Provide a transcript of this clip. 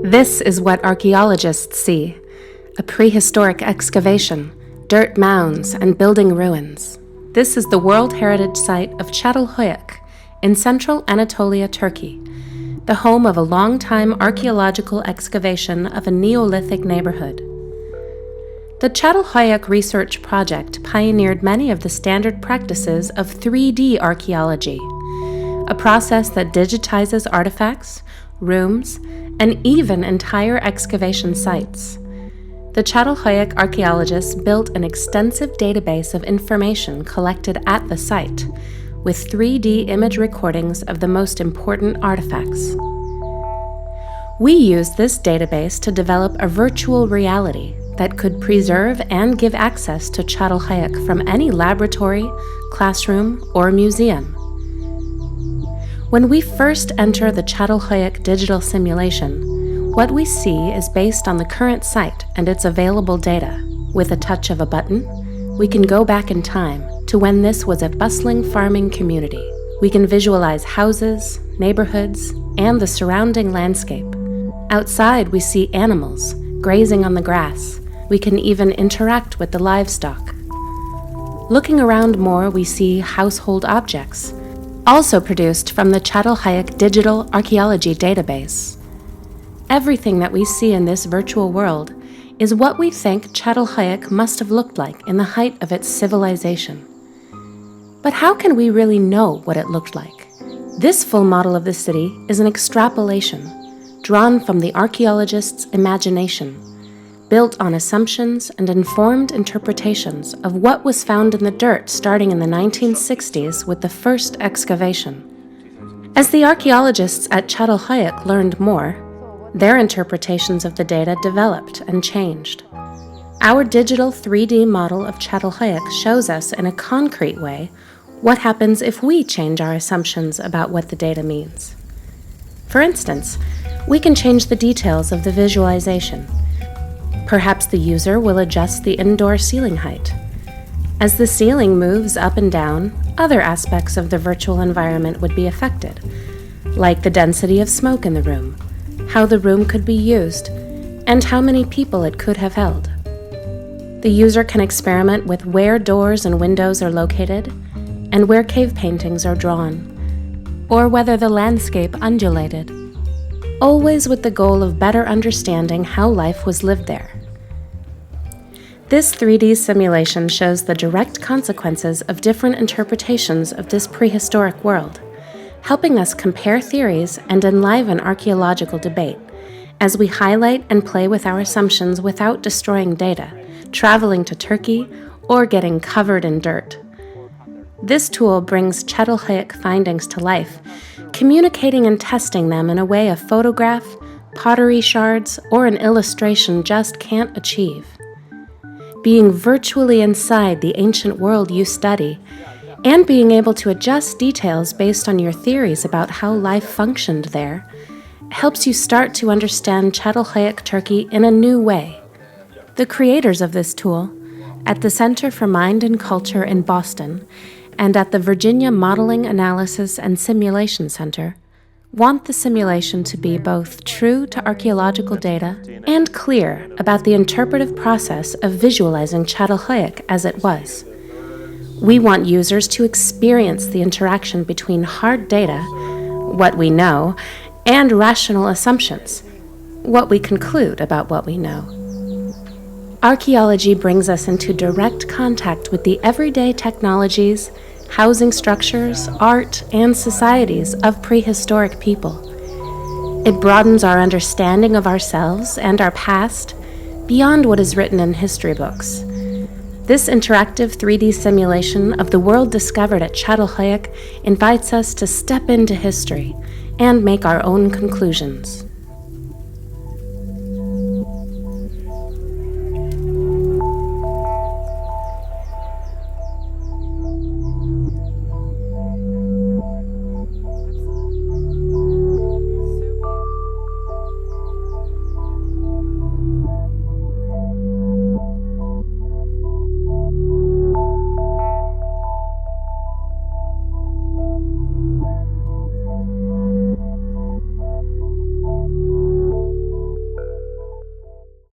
This is what archaeologists see: a prehistoric excavation, dirt mounds, and building ruins. This is the World Heritage Site of Çatalhöyük in central Anatolia, Turkey, the home of a long-time archaeological excavation of a Neolithic neighborhood. The Çatalhöyük Research Project pioneered many of the standard practices of 3D archaeology, a process that digitizes artifacts, rooms, and even entire excavation sites. The Çatalhöyük archaeologists built an extensive database of information collected at the site, with 3D image recordings of the most important artifacts. We used this database to develop a virtual reality that could preserve and give access to Çatalhöyük from any laboratory, classroom, or museum. When we first enter the Çatalhöyük digital simulation, what we see is based on the current site and its available data. With a touch of a button, we can go back in time to when this was a bustling farming community. We can visualize houses, neighborhoods, and the surrounding landscape. Outside, we see animals grazing on the grass. We can even interact with the livestock. Looking around more, we see household objects, also produced from the Çatalhöyük Digital Archaeology Database. Everything that we see in this virtual world is what we think Çatalhöyük must have looked like in the height of its civilization. But how can we really know what it looked like? This full model of the city is an extrapolation, drawn from the archaeologist's imagination, built on assumptions and informed interpretations of what was found in the dirt starting in the 1960s with the first excavation. As the archaeologists at Çatalhöyük learned more, their interpretations of the data developed and changed. Our digital 3D model of Çatalhöyük shows us in a concrete way what happens if we change our assumptions about what the data means. For instance, we can change the details of the visualization. Perhaps the user will adjust the indoor ceiling height. As the ceiling moves up and down, other aspects of the virtual environment would be affected, like the density of smoke in the room, how the room could be used, and how many people it could have held. The user can experiment with where doors and windows are located, and where cave paintings are drawn, or whether the landscape undulated, always with the goal of better understanding how life was lived there. This 3D simulation shows the direct consequences of different interpretations of this prehistoric world, helping us compare theories and enliven archaeological debate as we highlight and play with our assumptions without destroying data, traveling to Turkey, or getting covered in dirt. This tool brings Çatalhöyük findings to life, communicating and testing them in a way a photograph, pottery shards, or an illustration just can't achieve. Being virtually inside the ancient world you study, and being able to adjust details based on your theories about how life functioned there, helps you start to understand Çatalhöyük Turkey in a new way. The creators of this tool, at the Center for Mind and Culture in Boston, and at the Virginia Modeling, Analysis, and Simulation Center, want the simulation to be both true to archaeological data and clear about the interpretive process of visualizing Çatalhöyük as it was. We want users to experience the interaction between hard data, what we know, and rational assumptions, what we conclude about what we know. Archaeology brings us into direct contact with the everyday technologies, housing structures, art, and societies of prehistoric people. It broadens our understanding of ourselves and our past beyond what is written in history books. This interactive 3D simulation of the world discovered at Çatalhöyük invites us to step into history and make our own conclusions.